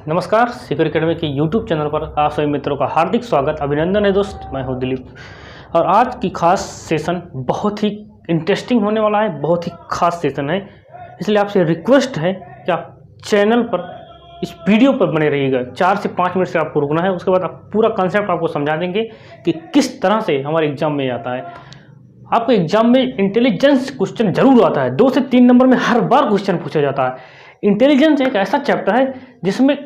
नमस्कार, secure academy के YouTube channel पर आप सभी मित्रों का हार्दिक स्वागत अभिनंदन है दोस्त। मैं हूं दिलीप और आज की खास सेशन बहुत ही इंटरेस्टिंग होने वाला है, बहुत ही खास सेशन है। इसलिए आपसे रिक्वेस्ट है कि आप चैनल पर इस वीडियो पर बने रहिएगा। 4 से 5 मिनट से आपको रुकना है, उसके बाद आप पूरा कंसेप्ट आपको समझा देंगे कि किस तरह से हमारे एग्जाम में आता है। आपको एग्जाम में इंटेलिजेंस क्वेश्चन जरूर आता है, 2 से 3 नंबर में हर बार क्वेश्चन पूछा जाता है। इंटेलिजेंस एक ऐसा चैप्टर है जिसमें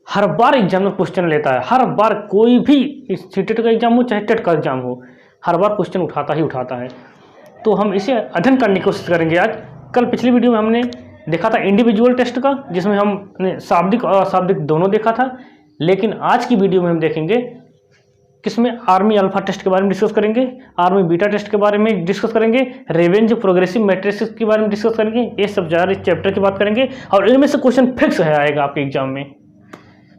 हर बार एग्जाम में क्वेश्चन लेता है। हर बार कोई भी सीटेट का एग्जाम हो चाहे टेट का एग्जाम हो, हर बार क्वेश्चन उठाता ही उठाता है। तो हम इसे अध्ययन करने की कोशिश करेंगे आज। कल पिछली वीडियो में हमने देखा था इंडिविजुअल टेस्ट का, जिसमें हमने शाब्दिक और अशाब्दिक दोनों देखा था। लेकिन आज की वीडियो में हम देखेंगे किसमें आर्मी अल्फा टेस्ट के बारे में डिस्कस करेंगे, आर्मी बीटा टेस्ट के बारे में डिस्कस करेंगे, रेवेंज प्रोग्रेसिव मैट्रिसेस के बारे में डिस्कस करेंगे। ये सब ज़्यादा इस चैप्टर की बात करेंगे और इनमें से क्वेश्चन फिक्स है आएगा आपके एग्जाम में।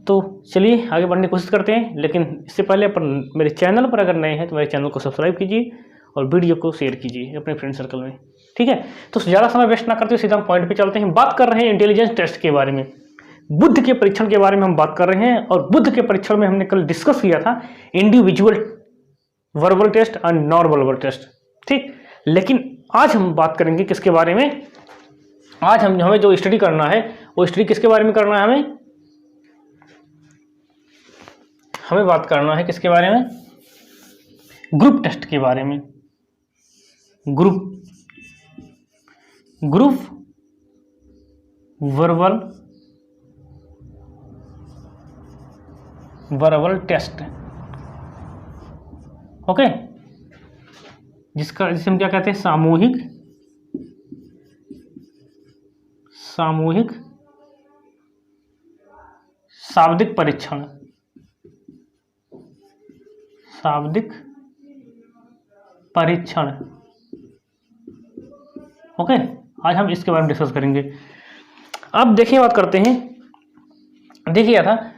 तो चलिए आगे बढ़ने की कोशिश करते हैं। लेकिन इससे पहले अपन मेरे चैनल पर अगर नए हैं तो मेरे चैनल को सब्सक्राइब कीजिए और वीडियो को शेयर कीजिए अपने फ्रेंड सर्कल में, ठीक है। तो ज़्यादा समय वेस्ट ना करते हुए सीधा हम पॉइंट पे चलते हैं। बात कर रहे हैं इंटेलिजेंस टेस्ट के बारे में, बुद्ध के परीक्षण के बारे में हम बात कर रहे हैं। और बुद्ध के परीक्षण में हमने कल डिस्कस किया था इंडिविजुअल वर्बल टेस्ट और नॉन वर्बल टेस्ट, ठीक। लेकिन आज हम बात करेंगे किसके बारे में। आज हमें जो स्टडी करना है वो स्टडी किसके बारे में करना है, हमें बात करना है किसके बारे में, ग्रुप टेस्ट के बारे में। Group verbal test, okay. जिसे हम क्या कहते हैं, सामूहिक शाब्दिक परीक्षण, ओके। आज हम इसके बारे में डिस्कस करेंगे। अब देखिए, बात करते हैं। देखिए था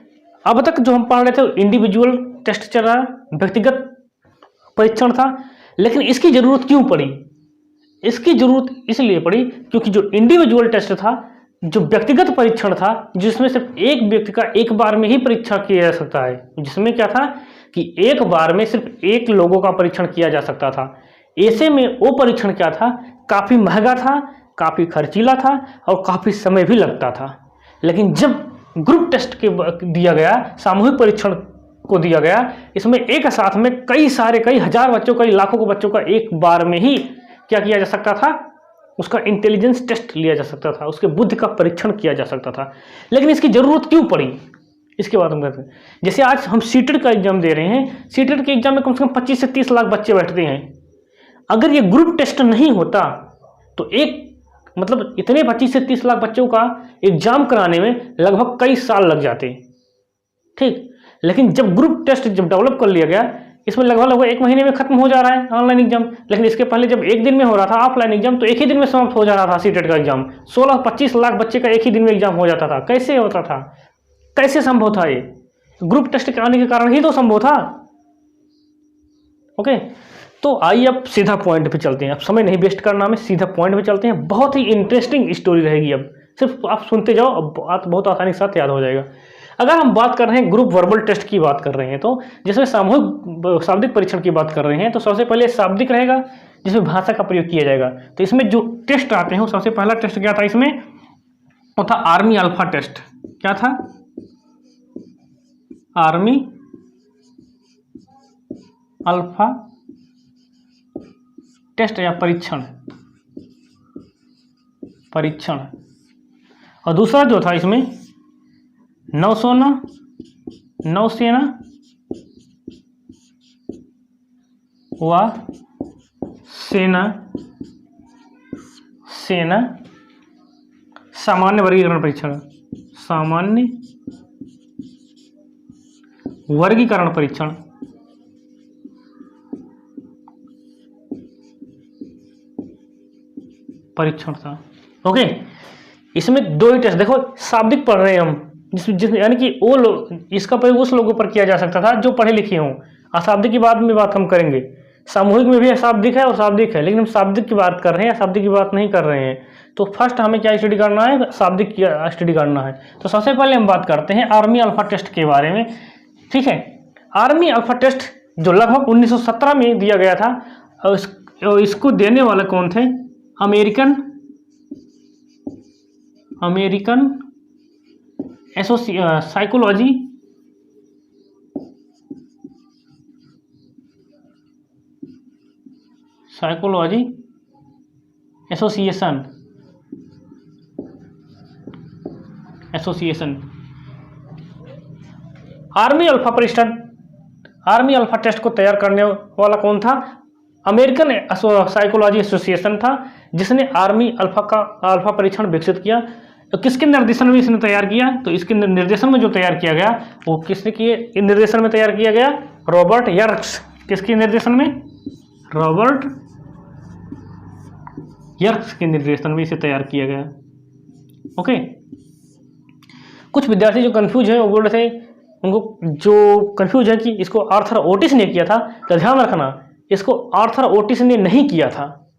अब तक जो हम पढ़ रहे थे इंडिविजुअल टेस्ट चल रहा है, व्यक्तिगत परीक्षण था। लेकिन इसकी जरूरत क्यों पड़ी? इसकी जरूरत इसलिए पड़ी क्योंकि जो इंडिविजुअल टेस्ट था, जो व्यक्तिगत परीक्षण था, जिसमें सिर्फ एक व्यक्ति का एक बार में ही परीक्षण किया जा सकता है, जिसमें क्या था कि एक बार में सिर्फ एक लोगों का परीक्षण किया जा सकता था। ऐसे में वो परीक्षण क्या था, काफ़ी महंगा था, काफ़ी खर्चीला था और काफ़ी समय भी लगता था। लेकिन जब ग्रुप टेस्ट के दिया गया, सामूहिक परीक्षण को दिया गया, इसमें एक साथ में कई हजार बच्चों, कई लाखों को बच्चों का एक बार में ही क्या किया जा सकता था, उसका इंटेलिजेंस टेस्ट लिया जा सकता था, उसके बुद्धि का परीक्षण किया जा सकता था। लेकिन इसकी जरूरत क्यों पड़ी, इसके बाद हम कहते हैं। जैसे आज हम सीटेट का एग्जाम दे रहे हैं, सीटेट के एग्जाम में कम से कम 25 से 30 लाख बच्चे बैठते हैं। अगर ये ग्रुप टेस्ट नहीं होता तो इतने 25 से 30 लाख बच्चों का एग्जाम कराने में लगभग कई साल लग जाते, ठीक। लेकिन जब ग्रुप टेस्ट डेवलप कर लिया गया, इसमें लगभग 1 महीने में खत्म हो जा रहा है ऑनलाइन एग्जाम। लेकिन इसके पहले जब 1 दिन में हो रहा था ऑफलाइन एग्जाम, तो एक ही दिन में समाप्त हो जा रहा था सीटेट का एग्जाम। 16-25 लाख बच्चे का एक ही दिन में एग्जाम हो जाता था। कैसे होता था, कैसे संभव था? ये ग्रुप टेस्ट के आने के कारण ही तो संभव था, ओके। तो आइए अब सीधा पॉइंट पे चलते हैं। अब समय नहीं वेस्ट करना, हमें सीधा पॉइंट पे चलते हैं। बहुत ही इंटरेस्टिंग स्टोरी रहेगी। अब सिर्फ आप सुनते जाओ, अब बात बहुत आसानी के साथ याद हो जाएगा। अगर हम बात कर रहे हैं ग्रुप वर्बल टेस्ट की बात कर रहे हैं, तो जिसमें सामूहिक शाब्दिक परीक्षण की बात कर रहे हैं, तो सबसे पहले शाब्दिक रहेगा जिसमें भाषा का प्रयोग किया जाएगा। तो इसमें जो टेस्ट आते हैं, सबसे पहला टेस्ट क्या था इसमें, वो था आर्मी अल्फा टेस्ट। क्या था? आर्मी अल्फा टेस्ट या परीक्षण। और दूसरा जो था इसमें नौसेना व सेना सामान्य वर्गीकरण परीक्षण, सामान्य वर्गीकरण परीक्षण था, ओके। इसमें 2 ही टेस्ट, देखो शाब्दिक पढ़ रहे हैं हम, जिसमें यानी कि वो लोग, इसका प्रयोग उस लोगों पर किया जा सकता था जो पढ़े लिखे हों। अशाब्दिक की बात हम करेंगे। सामूहिक में भी शाब्दिक है और शाब्दिक है, लेकिन हम शाब्दिक की बात कर रहे हैं, शाब्दिक की बात नहीं कर रहे हैं। तो फर्स्ट हमें क्या स्टडी करना है, शाब्दिक की स्टडी करना है। तो सबसे पहले हम बात करते हैं आर्मी अल्फा टेस्ट के बारे में। ठीक है, आर्मी अल्फा टेस्ट जो लगभग 1917 में दिया गया था, और इसको देने वाले कौन थे, American psychology association. Army alpha test को तैयार करने वाला कौन था, अमेरिकन साइकोलॉजी एसोसिएशन था, जिसने आर्मी अल्फा परीक्षण विकसित किया। तो किसके निर्देशन में इसने तैयार किया, तो इसके निर्देशन में जो तैयार किया गया वो किसने किए, निर्देशन में तैयार किया गया, रॉबर्ट यर्क्स। किसके निर्देशन में, रॉबर्ट यर्क्स के निर्देशन में इसे तैयार किया गया। ओके, कुछ विद्यार्थी जो कंफ्यूज है वो बोल रहे थे, उनको जो कंफ्यूज है कि इसको आर्थर ओटिस ने किया था, तो ध्यान रखना इसको आर्थर ओटिस ने नहीं किया था।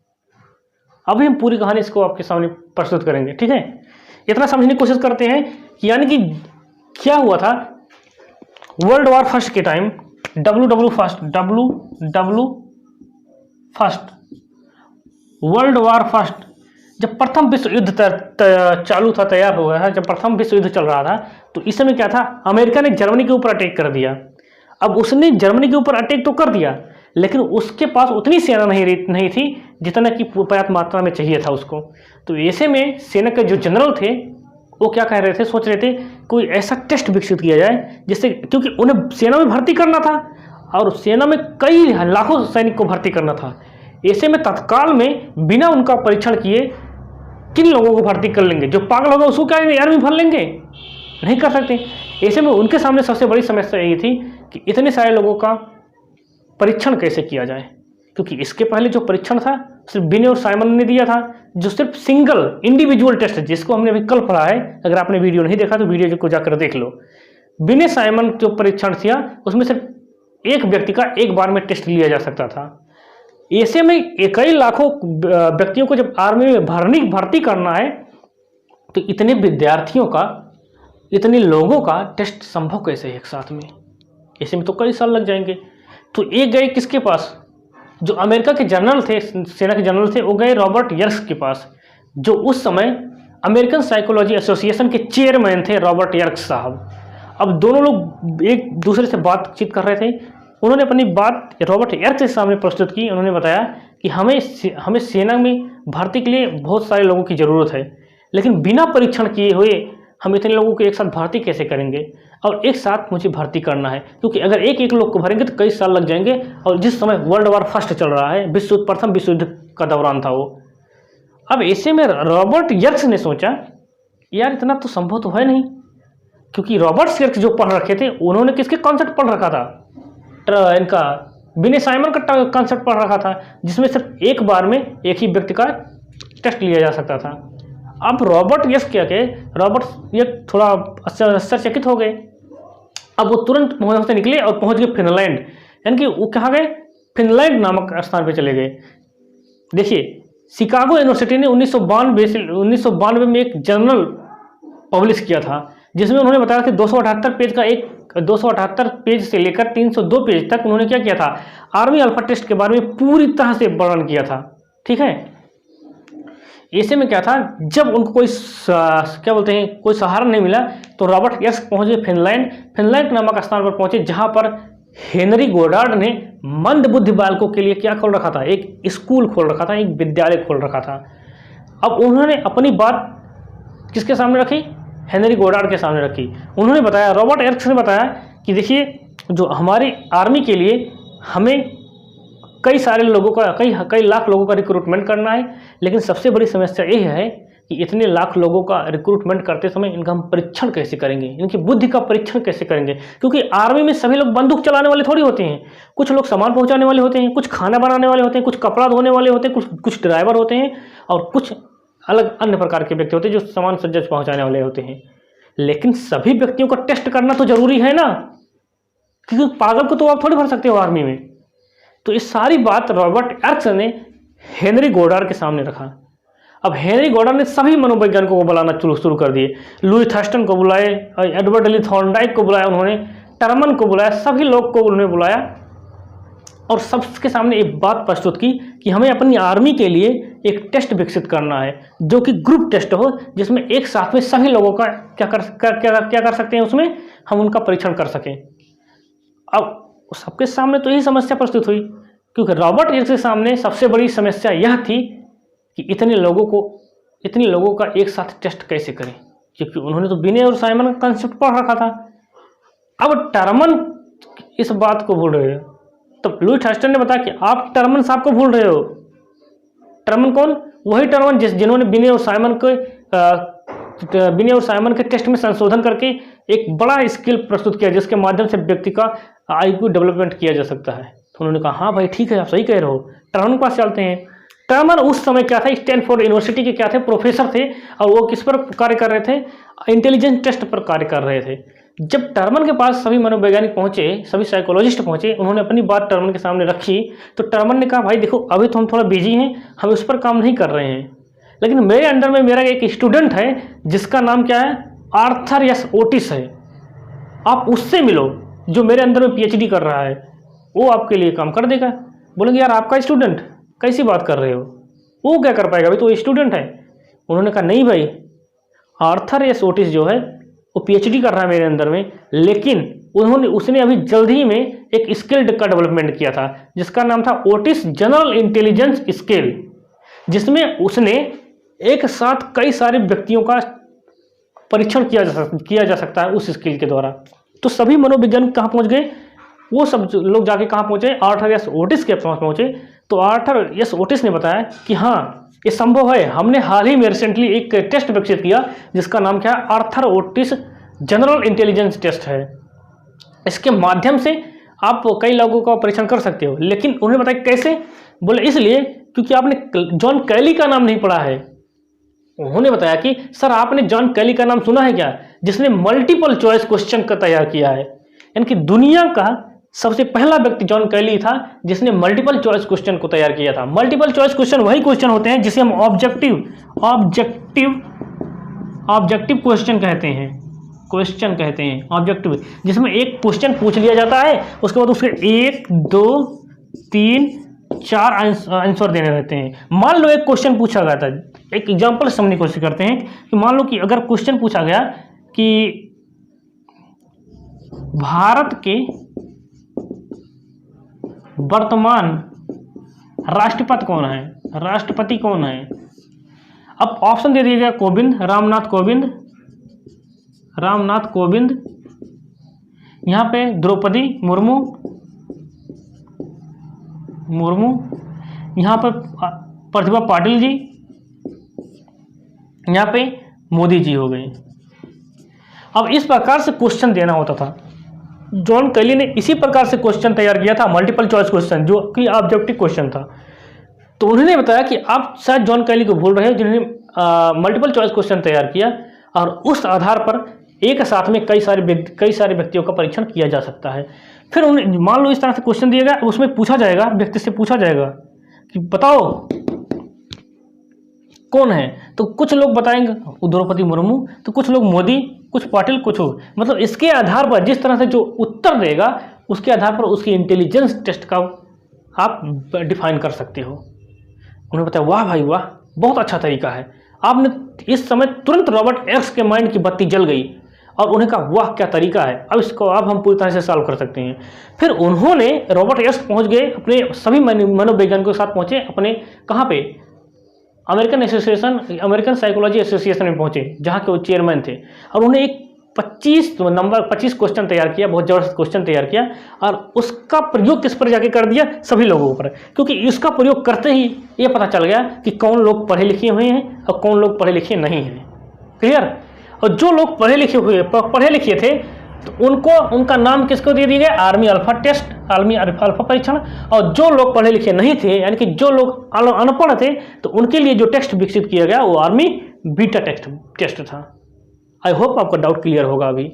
अभी हम पूरी कहानी इसको आपके सामने प्रस्तुत करेंगे। ठीक है, इतना समझने की कोशिश करते हैं कि यानी कि क्या हुआ था वर्ल्ड वॉर फर्स्ट के टाइम, वर्ल्ड वॉर फर्स्ट, जब प्रथम विश्व युद्ध चालू था, तैयार हो गया था, जब प्रथम विश्व युद्ध चल रहा था, तो इस समय क्या था, अमेरिका ने जर्मनी के ऊपर अटैक कर दिया। अब उसने जर्मनी के ऊपर अटैक तो कर दिया, लेकिन उसके पास उतनी सेना नहीं थी जितना कि पर्याप्त मात्रा में चाहिए था उसको। तो ऐसे में सेना के जो जनरल थे वो क्या कह रहे थे, सोच रहे थे कोई ऐसा टेस्ट विकसित किया जाए जिससे, क्योंकि उन्हें सेना में भर्ती करना था और सेना में कई लाखों सैनिक को भर्ती करना था। ऐसे में तत्काल में बिना उनका परीक्षण किए किन लोगों को भर्ती कर लेंगे, जो पागल होगा उसको क्या आर्मी भर लेंगे, नहीं कर सकते। ऐसे में उनके सामने सबसे बड़ी समस्या ये थी कि इतने सारे लोगों का परीक्षण कैसे किया जाए, क्योंकि इसके पहले जो परीक्षण था सिर्फ बिने और साइमन ने दिया था, जो सिर्फ सिंगल इंडिविजुअल टेस्ट है, जिसको हमने अभी कल पढ़ा है। अगर आपने वीडियो नहीं देखा तो वीडियो को जाकर देख लो। बिने साइमन जो परीक्षण था उसमें सिर्फ एक व्यक्ति का एक बार में टेस्ट लिया जा सकता था। ऐसे में कई लाखों व्यक्तियों को जब आर्मी में भर्ती करना है, तो इतने विद्यार्थियों का, इतने लोगों का टेस्ट संभव कैसे है एक साथ में, ऐसे में तो कई साल लग जाएंगे। तो एक गए किसके पास, जो अमेरिका के जनरल थे, सेना के जनरल थे, वो गए रॉबर्ट यर्क्स के पास, जो उस समय अमेरिकन साइकोलॉजी एसोसिएशन के चेयरमैन थे, रॉबर्ट यर्क्स साहब। अब दोनों लोग एक दूसरे से बातचीत कर रहे थे। उन्होंने अपनी बात रॉबर्ट यर्क्स के सामने प्रस्तुत की। उन्होंने बताया कि हमें सेना में भर्ती के लिए बहुत सारे लोगों की ज़रूरत है, लेकिन बिना परीक्षण किए हुए हम इतने लोगों को एक साथ भर्ती कैसे करेंगे, और एक साथ मुझे भर्ती करना है, क्योंकि अगर एक एक लोग को भरेंगे तो कई साल लग जाएंगे। और जिस समय वर्ल्ड वॉर फर्स्ट चल रहा है, प्रथम विश्व युद्ध का दौरान था वो। अब ऐसे में रॉबर्ट यर्क्स ने सोचा यार इतना तो संभव तो है नहीं, क्योंकि रॉबर्ट यर्क्स जो पढ़ रखे थे उन्होंने किसके कॉन्सेप्ट पढ़ रखा था, इनका बिने साइमन का कॉन्सेप्ट पढ़ रखा था, जिसमें सिर्फ एक बार में एक ही व्यक्ति का टेस्ट लिया जा सकता था। अब रॉबर्ट यर्क्स क्या कहे, रॉबर्ट यर्क्स थोड़ा आश्चर्यचकित हो गए। अब वो तुरंत वहाँ से निकले और पहुंच गए फिनलैंड, यानी कि वो कहाँ गए, फिनलैंड नामक स्थान पे चले गए। देखिए, शिकागो यूनिवर्सिटी ने 1992 में एक जर्नल पब्लिश किया था, जिसमें उन्होंने बताया कि 278 पेज से लेकर 302 पेज तक उन्होंने क्या किया था, आर्मी अल्फा टेस्ट के बारे में पूरी तरह से वर्णन किया था। ठीक है, ऐसे में क्या था, जब उनको कोई क्या बोलते हैं, कोई सहारा नहीं मिला, तो रॉबर्ट यर्क्स पहुंचे फिनलैंड नामक स्थान पर पहुंचे, जहां पर हेनरी गोडार्ड ने मंदबुद्धि बालकों के लिए क्या खोल रखा था, एक स्कूल खोल रखा था, एक विद्यालय खोल रखा था। अब उन्होंने अपनी बात किसके सामने रखी, हेनरी गोडार्ड के सामने रखी। उन्होंने बताया, रॉबर्ट यर्क्स ने बताया कि देखिए, जो हमारी आर्मी के लिए हमें कई सारे लोगों का, कई लाख लोगों का रिक्रूटमेंट करना है, लेकिन सबसे बड़ी समस्या यह है कि इतने लाख लोगों का रिक्रूटमेंट करते समय इनका हम परीक्षण कैसे करेंगे, इनकी बुद्धि का परीक्षण कैसे करेंगे, क्योंकि आर्मी में सभी लोग बंदूक चलाने वाले थोड़ी होते हैं। कुछ लोग सामान पहुंचाने वाले होते हैं, कुछ खाना बनाने वाले होते हैं, कुछ कपड़ा धोने वाले होते हैं, कुछ ड्राइवर होते हैं, और कुछ अलग अन्य प्रकार के व्यक्ति होते हैं जो सामान सज्जा पहुँचाने वाले होते हैं। लेकिन सभी व्यक्तियों का टेस्ट करना तो जरूरी है ना, क्योंकि पागल को तो आप थोड़ी भर सकते हो आर्मी में। तो इस सारी बात रॉबर्ट एर्क्स ने हेनरी गोडार्ड के सामने रखा। अब हेनरी गोडार्ड ने सभी मनोवैज्ञानिकों को बुलाना शुरू कर दिए। लुई थर्स्टन को बुलाए, एडवर्ड ली थॉर्नडाइक को बुलाया, उन्होंने टर्मन को बुलाया, सभी लोग को उन्होंने बुलाया और सबके सामने एक बात प्रस्तुत की कि हमें अपनी आर्मी के लिए एक टेस्ट विकसित करना है जो कि ग्रुप टेस्ट हो, जिसमें एक साथ में सभी लोगों का क्या कर सकते हैं, उसमें हम उनका परीक्षण कर सकें। अब सबके सामने तो यही समस्या प्रस्तुत हुई, क्योंकि रॉबर्ट एर्क्स के सामने सबसे बड़ी समस्या यह थी कि इतने लोगों का एक साथ टेस्ट कैसे करें, क्योंकि उन्होंने तो बिने और साइमन का कंसेप्ट पढ़ रखा था। अब टर्मन इस बात को भूल रहे हो। तो लुई थर्स्टन ने बताया कि आप टर्मन साहब को भूल रहे हो। टर्मन कौन? वही टर्मन जिन्होंने बिने और साइमन के टेस्ट में संशोधन करके एक बड़ा स्किल प्रस्तुत किया, जिसके माध्यम से व्यक्ति का IQ डेवलपमेंट किया जा सकता है। तो उन्होंने कहा हाँ भाई ठीक है, आप सही कह रहे हो, टर्मन के पास चलते हैं। टर्मन उस समय क्या था, स्टैनफोर्ड यूनिवर्सिटी के क्या थे, प्रोफेसर थे, और वो किस पर कार्य कर रहे थे, इंटेलिजेंस टेस्ट पर कार्य कर रहे थे। जब टर्मन के पास सभी मनोवैज्ञानिक पहुंचे, सभी साइकोलॉजिस्ट पहुंचे, उन्होंने अपनी बात टर्मन के सामने रखी, तो टर्मन ने कहा भाई देखो अभी तो हम थोड़ा बिजी हैं, हम उस पर काम नहीं कर रहे हैं, लेकिन मेरे अंडर में मेरा एक स्टूडेंट है जिसका नाम क्या है, आर्थर एस ओटिस है, आप उससे मिलो जो मेरे अंदर में PhD कर रहा है, वो आपके लिए काम कर देगा। बोलेंगे यार आपका स्टूडेंट, कैसी बात कर रहे हो, वो क्या कर पाएगा, अभी तो स्टूडेंट है। उन्होंने कहा नहीं भाई, आर्थर एस ओटिस जो है वो PhD कर रहा है मेरे अंदर में, लेकिन उसने अभी जल्द ही में एक स्किल का डेवलपमेंट किया था जिसका नाम था ओटिस जनरल इंटेलिजेंस स्किल, जिसमें उसने एक साथ कई सारे व्यक्तियों का परीक्षण किया जा सकता है उस स्किल के द्वारा। तो सभी मनोविज्ञान कहाँ पहुँच गए, वो सब लोग जाके कहाँ पहुँचे, आर्थर एस ओटिस के पास पहुँचे। तो आर्थर एस ओटिस ने बताया कि हाँ ये संभव है, हमने हाल ही में रिसेंटली एक टेस्ट विकसित किया जिसका नाम क्या है, Arthur Otis general intelligence test है। इसके माध्यम से आप कई लोगों का परीक्षण कर सकते हो। लेकिन उन्होंने बताया कैसे, बोले इसलिए क्योंकि आपने जॉन कैली का नाम नहीं पढ़ा है। उन्होंने बताया कि सर आपने जॉन कैली का नाम सुना है क्या, जिसने मल्टीपल चॉइस क्वेश्चन का तैयार किया है। यानी कि दुनिया का सबसे पहला व्यक्ति जॉन कैली था जिसने मल्टीपल चॉइस क्वेश्चन को तैयार किया था। मल्टीपल चॉइस क्वेश्चन वही क्वेश्चन होते हैं जिसे हम ऑब्जेक्टिव क्वेश्चन कहते हैं ऑब्जेक्टिव, जिसमें एक क्वेश्चन पूछ लिया जाता है, उसके बाद उसके 1 2 3 4 आंसर देने रहते हैं। मान लो एक क्वेश्चन पूछा गया था, एक एग्जांपल समझने की कोशिश करते हैं कि मान लो कि अगर क्वेश्चन पूछा गया कि भारत के वर्तमान राष्ट्रपति कौन है। अब ऑप्शन दे दिया गया कोविंद, रामनाथ कोविंद, यहाँ पे द्रौपदी मुर्मू, यहाँ पर प्रतिभा पाटिल जी, यहाँ पे मोदी जी हो गए। अब इस प्रकार से क्वेश्चन देना होता था। जॉन कैली ने इसी प्रकार से क्वेश्चन तैयार किया था, मल्टीपल चॉइस क्वेश्चन, जो कि ऑब्जेक्टिव क्वेश्चन था। तो उन्होंने बताया कि आप शायद जॉन कैली को भूल रहे हो जिन्होंने मल्टीपल चॉइस क्वेश्चन तैयार किया, और उस आधार पर एक साथ में कई सारे व्यक्तियों का परीक्षण किया जा सकता है। फिर उन्हें मान लो इस तरह से क्वेश्चन दिया गया, उसमें पूछा जाएगा, व्यक्ति से पूछा जाएगा कि बताओ कौन है, तो कुछ लोग बताएंगे द्रौपदी मुर्मू, तो कुछ लोग मोदी, कुछ पाटिल, कुछ हो, मतलब इसके आधार पर जिस तरह से जो उत्तर देगा उसके आधार पर उसकी इंटेलिजेंस टेस्ट का आप डिफाइन कर सकते हो। उन्होंने बताया वाह भाई वाह, बहुत अच्छा तरीका है। आपने इस समय तुरंत रॉबर्ट एर्क्स के माइंड की बत्ती जल गई और उन्हें कहा वाह क्या तरीका है, अब इसको अब हम पूरी तरह से सॉल्व कर सकते हैं। फिर उन्होंने रॉबर्ट एर्क्स पहुंच गए, अपने सभी मनोवैज्ञानिकों के साथ पहुंचे, अपने कहाँ पे, अमेरिकन साइकोलॉजी एसोसिएशन में पहुंचे, जहाँ के वो चेयरमैन थे, और उन्हें एक 25 क्वेश्चन तैयार किया, बहुत ज़बरदस्त क्वेश्चन तैयार किया, और उसका प्रयोग किस पर जाके कर दिया, सभी लोगों पर, क्योंकि इसका प्रयोग करते ही ये पता चल गया कि कौन लोग पढ़े लिखे हुए हैं और कौन लोग पढ़े लिखे नहीं हैं। क्लियर। और जो लोग पढ़े लिखे थे तो उनका नाम किसको दे दिया गया, आर्मी अल्फा परीक्षण। और जो लोग पढ़े लिखे नहीं थे, यानी कि जो लोग अनपढ़ थे, तो उनके लिए जो टेस्ट विकसित किया गया वो आर्मी बीटा टेस्ट था। आई होप आपका डाउट क्लियर होगा अभी।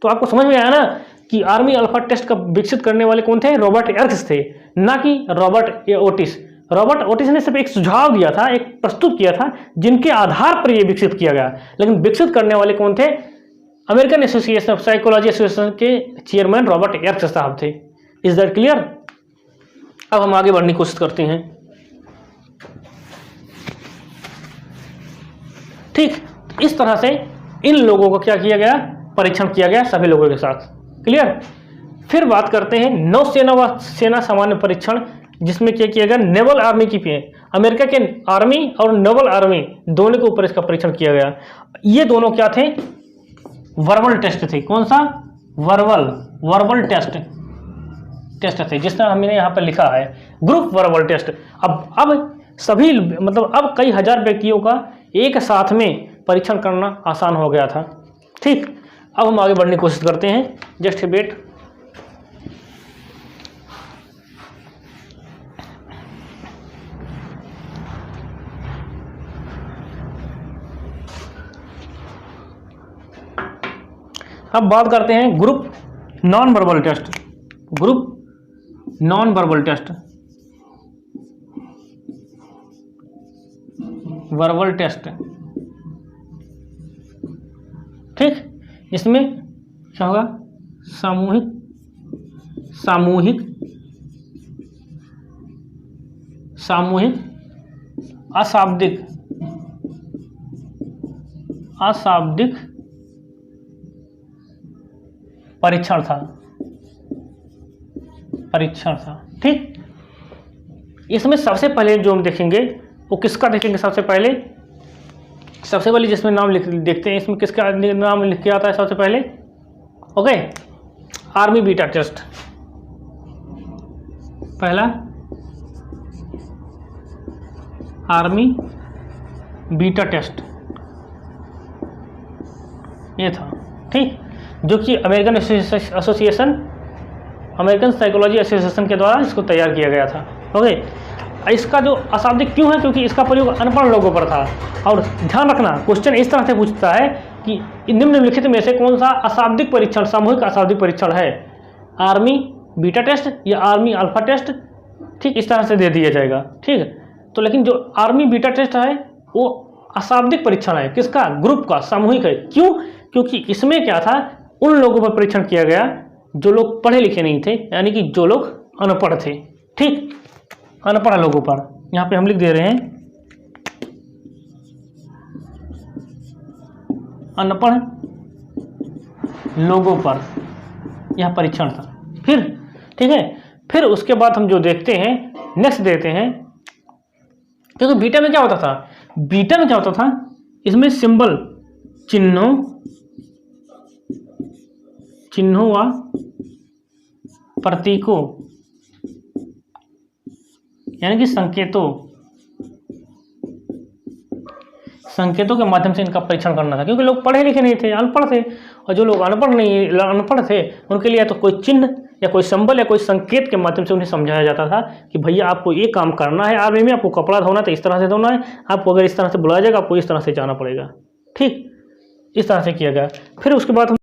तो आपको समझ में आया ना कि आर्मी अल्फा टेस्ट का विकसित करने वाले कौन थे, रॉबर्ट एर्क्स थे, ना कि रॉबर्ट ओटिस। रॉबर्ट ओटिस ने सिर्फ एक सुझाव दिया था, एक प्रस्तुत किया था, जिनके आधार पर यह विकसित किया गया। लेकिन विकसित करने वाले कौन थे? American association of psychology association के चेयरमैन रॉबर्ट एर्थ साहब थे। Is that clear? अब हम आगे बढ़ने की कोशिश करते हैं। ठीक, इस तरह से इन लोगों को क्या किया गया? परीक्षण किया गया सभी लोगों के साथ। क्लियर? फिर बात करते हैं नौसेना व सेना सामान्य परीक्षण, जिसमें क्या किया गया? नेवल आर्मी की अमेरिका के आर्मी और नेवल आर्मी दोनों के ऊपर इसका परीक्षण किया गया। ये दोनों क्या थे? वर्बल टेस्ट थे। कौन सा? वर्बल टेस्ट थे, जिसमें हमने यहाँ पर लिखा है ग्रुप वर्बल टेस्ट। अब सभी मतलब अब कई हजार व्यक्तियों का एक साथ में परीक्षण करना आसान हो गया था। ठीक, अब हम आगे बढ़ने की कोशिश करते हैं। Just wait. अब बात करते हैं group non verbal test. Group non verbal test, verbal test. ठीक, इसमें क्या होगा? सामूहिक अशाब्दिक परीक्षण था। ठीक, इसमें सबसे पहले जो हम देखेंगे वो किसका देखेंगे? सबसे पहले जिसमें नाम देखते हैं, इसमें किसका नाम लिख के आता है सबसे पहले? Okay, army beta test. पहला आर्मी बीटा टेस्ट ये था। ठीक, जो कि अमेरिकन साइकोलॉजी एसोसिएशन के द्वारा इसको तैयार किया गया था। ओके, इसका जो अशाब्दिक क्यों है? क्योंकि इसका प्रयोग अनपढ़ लोगों पर था। और ध्यान रखना, क्वेश्चन इस तरह से पूछता है कि निम्नलिखित में से कौन सा अशाब्दिक परीक्षण, सामूहिक अशाब्दिक परीक्षण है? आर्मी बीटा टेस्ट या आर्मी अल्फा टेस्ट? ठीक, इस तरह से दे दिया जाएगा। ठीक है, तो लेकिन जो आर्मी बीटा टेस्ट है वो अशाब्दिक परीक्षण है। किसका? ग्रुप का, सामूहिक है। क्यों? क्योंकि इसमें क्या था? उन लोगों पर परीक्षण किया गया जो लोग पढ़े लिखे नहीं थे, यानी कि जो लोग अनपढ़ थे। ठीक, अनपढ़ लोगों पर, यहाँ पे हम लिख दे रहे हैं अनपढ़ लोगों पर यह परीक्षण था। फिर ठीक है, फिर उसके बाद हम जो देखते हैं नेक्स्ट देते हैं, क्योंकि बीटा में क्या होता था? इसमें सिंबल, चिन्हों व प्रतीकों, यानी कि संकेतों के माध्यम से इनका परीक्षण करना था। क्योंकि लोग पढ़े लिखे नहीं थे, अनपढ़ थे, और जो लोग अनपढ़ थे उनके लिए तो कोई चिन्ह या कोई सिंबल या कोई संकेत के माध्यम से उन्हें समझाया जाता था कि भैया आपको ये काम करना है, आर्मी में आपको कपड़ा धोना तो इस तरह से धोना है, आपको अगर इस तरह से बुलाया जाएगा आपको इस तरह से जाना पड़ेगा। ठीक, इस तरह से किया गया। फिर उसके बाद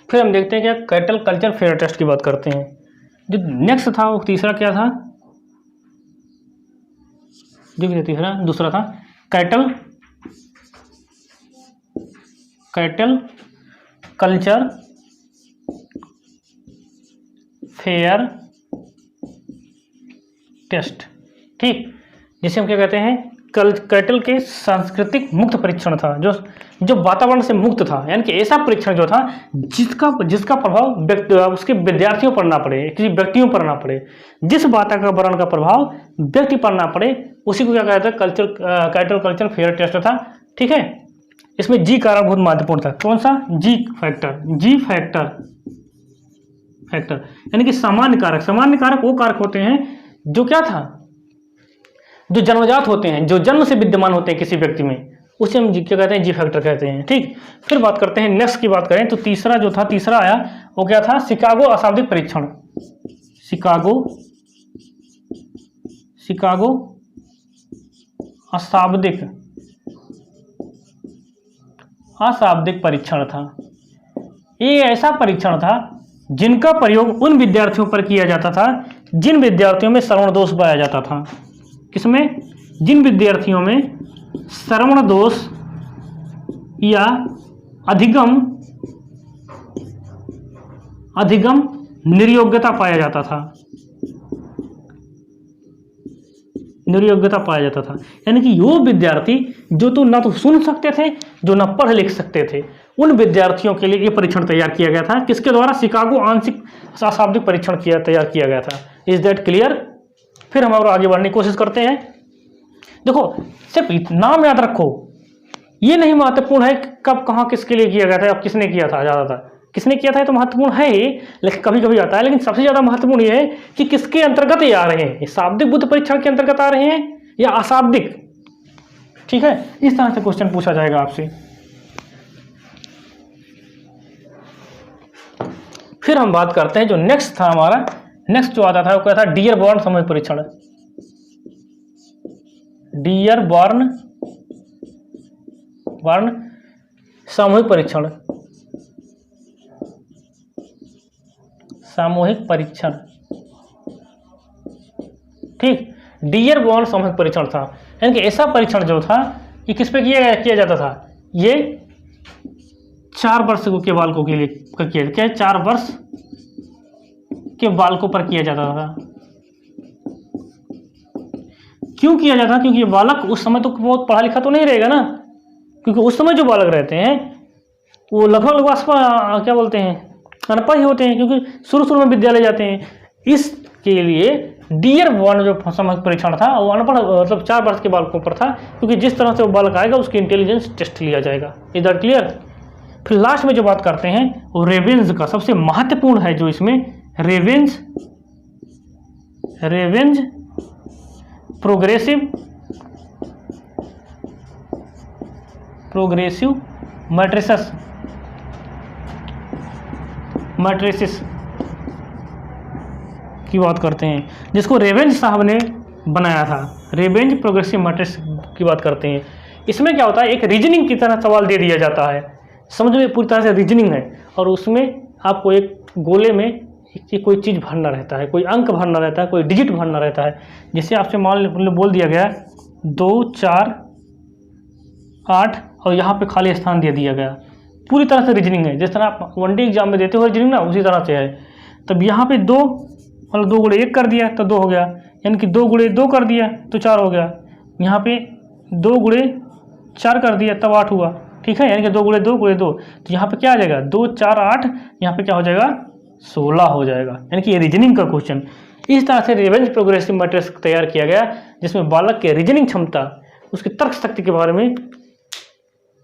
हम देखते हैं क्या? कैटल कल्चर फेयर टेस्ट की बात करते हैं। जो नेक्स्ट था वो तीसरा क्या था? दूसरा था कैटल कल्चर फेयर टेस्ट। ठीक, जिसे हम क्या कहते हैं? कैटल के सांस्कृतिक मुक्त परीक्षण था, जो वातावरण से मुक्त था, यानी कि ऐसा परीक्षण जो था जिसका प्रभाव उसके विद्यार्थियों पर ना पड़े, किसी व्यक्तियों पर ना पड़े, जिस वातावरण का प्रभाव व्यक्ति पर ना पड़े, उसी को क्या कहते हैं? कैटल कल्चर फेयर टेस्ट था। ठीक है, इसमें जी कारक बहुत महत्वपूर्ण था। कौन सा? जी फैक्टर, यानी कि सामान्य कारक वो कारक होते हैं जो क्या था? जो जन्मजात होते हैं, जो जन्म से विद्यमान होते हैं किसी व्यक्ति में, उसे हम क्या कहते हैं? जी फैक्टर कहते हैं। ठीक, फिर बात करते हैं नेक्स्ट की बात करें तो तीसरा आया वो क्या था? शिकागो अशाब्दिक परीक्षण। शिकागो अशाब्दिक परीक्षण था। ये ऐसा परीक्षण था जिनका प्रयोग उन विद्यार्थियों पर किया जाता था जिन विद्यार्थियों में श्रवण दोष पाया जाता था। किसमें? जिन विद्यार्थियों में श्रवण दोष या अधिगम निर्योग्यता पाया जाता था। निर्योग्यता पाया जाता था यानी कि वो विद्यार्थी जो तो ना तो सुन सकते थे, जो ना पढ़ लिख सकते थे, उन विद्यार्थियों के लिए ये परीक्षण तैयार किया गया था। किसके द्वारा? शिकागो आंशिक अशाब्दिक परीक्षण तैयार किया गया था। Is that clear? फिर हम और आगे बढ़ने की कोशिश करते हैं। देखो, सिर्फ नाम याद रखो, ये नहीं महत्वपूर्ण है कि कब कहाँ किसके लिए किया गया था, अब किसने किया था, ज़्यादातर किसने किया था ये तो महत्वपूर्ण है ही, लेकिन कभी कभी आता है। लेकिन सबसे ज़्यादा महत्वपूर्ण ये है कि किसके अंतर्गत ये आ रहे हैं, ये शाब्दिक बुद्धि परीक्षण के अंतर्गत आ रहे हैं या अशाब्दिक। ठीक है, इस तरह से क्वेश्चन पूछा जाएगा आपसे। फिर हम बात करते हैं जो नेक्स्ट था हमारा, नेक्स्ट जो आता था वो क्या था? डियर बॉर्न सामूहिक परीक्षण। डियर बॉर्न सामूहिक परीक्षण, सामूहिक परीक्षण। ठीक, डियर बॉर्न सामूहिक परीक्षण था, यानी कि ऐसा परीक्षण जो था ये किस पे किया जाता था? ये 4 वर्ष के बालकों के लिए किया, 4 वर्ष के बालकों पर किया जाता था। क्यों किया जाता? क्योंकि ये बालक उस समय तो बहुत पढ़ा लिखा तो नहीं रहेगा ना, क्योंकि उस समय जो बालक रहते हैं वो लगभग क्या बोलते हैं, अनपढ़ ही होते हैं, क्योंकि शुरू में विद्यालय जाते हैं। इसके लिए डियर बॉर्न जो सामूहिक परीक्षण था वो अनपढ़ मतलब 4 वर्ष के बालकों पर था, क्योंकि जिस तरह से वो बालक आएगा उसकी इंटेलिजेंस टेस्ट लिया जाएगा। Is that clear? फिर लास्ट में जो बात करते हैं वो रेवेंज का, सबसे महत्वपूर्ण है जो इसमें, रेवेंज प्रोग्रेसिव मैट्रिसेस की बात करते हैं, जिसको रेवेंज साहब ने बनाया था। रेवेंज प्रोग्रेसिव मैट्रिक्स की बात करते हैं। इसमें क्या होता है, एक रीजनिंग की तरह सवाल दे दिया जाता है, समझ में पूरी तरह से रीजनिंग है, और उसमें आपको एक गोले में कोई चीज़ भरना रहता है, कोई अंक भरना रहता है, कोई डिजिट भरना रहता है। जैसे आपसे मान बोल दिया गया 2, 4, 8 और यहाँ पे खाली स्थान दे दिया गया, पूरी तरह से रीजनिंग है। जिस तरह आप वनडे एग्जाम में देते हो रीजनिंग ना, उसी तरह से है। तब यहाँ पे 2 मतलब 2 गुणे 1 कर दिया तो 2 हो गया, यानी कि 2 गुणे 2 कर दिया तो 4 हो गया। यहाँ पे 2 गुणे 4 कर दिया तब 8 हुआ। ठीक है, यानी कि 2 गुणे 2 गुणे 2, तो यहाँ पे क्या आ जाएगा? 2, 4, 8, यहाँ पे क्या हो जाएगा? 16 हो जाएगा। यानी कि ये रीजनिंग का क्वेश्चन। इस तरह से रेवेंज प्रोग्रेसिव मैट्रिक्स तैयार किया गया, जिसमें बालक के रीजनिंग क्षमता, उसकी तर्क शक्ति के बारे में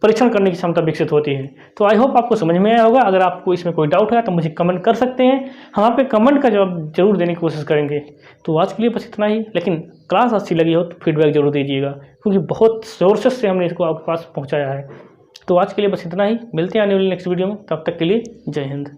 परीक्षण करने की क्षमता विकसित होती है। तो आई होप आपको समझ में आया होगा। अगर आपको इसमें कोई डाउट है तो मुझे कमेंट कर सकते हैं, हम आप पे कमेंट का जवाब जरूर देने की कोशिश करेंगे। तो आज के लिए बस इतना ही, लेकिन क्लास अच्छी लगी हो तो फीडबैक जरूर दीजिएगा, क्योंकि बहुत सोर्सेस से हमने इसको आपके पास पहुँचाया है। तो आज के लिए बस इतना ही, मिलते हैं आने वाली नेक्स्ट वीडियो में, तब तक के लिए जय हिंद।